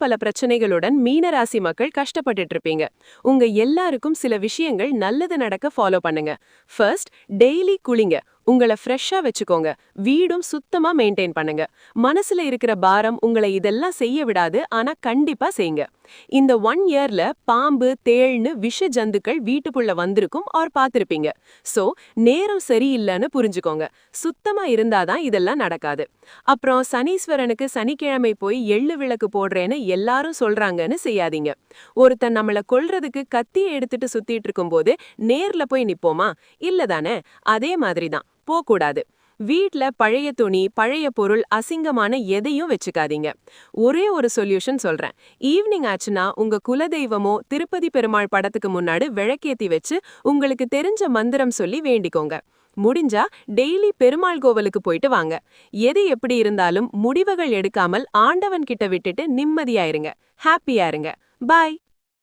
பல பிரச்சனைகளுடன் மீனராசி மக்கள் கஷ்டப்பட்டுட்டு இருப்பீங்க. உங்க எல்லாருக்கும் சில விஷயங்கள் நல்லது நடக்க ஃபாலோ பண்ணுங்க. ஃபர்ஸ்ட், டெய்லி குளிங்க. உங்கள ஃப்ரெஷ்ஷா வச்சுக்கோங்க. வீடும் சுத்தமா மெயின்டைன் பண்ணுங்க. மனசுல இருக்கிற பாரம் உங்களை இதெல்லாம் செய்ய விடாது, ஆனா கண்டிப்பா செய்யுங்க. இந்த 1 இயர்ல பாம்பு, தேள்னு விஷ ஜந்துக்கள் வீட்டுக்குள்ள வந்திருக்கும் ஆர் பார்த்திருப்பீங்க. சோ நேரம் சரியில்லைன்னு புரிஞ்சுக்கோங்க. சுத்தமா இருந்தாதான் இதெல்லாம் நடக்காது. அப்புறம் சனீஸ்வரனுக்கு சனிக்கிழமை போய் எள்ளு விளக்கு போடுறேன்னு எல்லாரும் சொல்றாங்கன்னு செய்யாதீங்க. ஒருத்தன் நம்மள கொல்றதுக்கு கத்தியை எடுத்துட்டு சுத்திட்டு இருக்கும்போது நேர்ல போய் நிப்போமா? இல்லதானே? அதே மாதிரிதான் போகக்கூடாது. வீட்ல பழைய துணி, பழைய பொருள், அசிங்கமான எதையும் வச்சுக்காதீங்க. ஒரே ஒரு சொல்யூஷன் சொல்றேன். ஈவினிங் ஆச்சுன்னா உங்க குலதெய்வமோ திருப்பதி பெருமாள் படத்துக்கு முன்னாடி விளக்கேத்தி வச்சு உங்களுக்கு தெரிஞ்ச மந்திரம் சொல்லி வேண்டிக்கோங்க. முடிஞ்சா டெய்லி பெருமாள் கோவிலுக்கு போயிட்டு வாங்க. எது எப்படி இருந்தாலும் முடிவுகள் எடுக்காமல் ஆண்டவன் கிட்ட விட்டுட்டு நிம்மதியா இருங்க. ஹாப்பியா இருங்க. பாய்.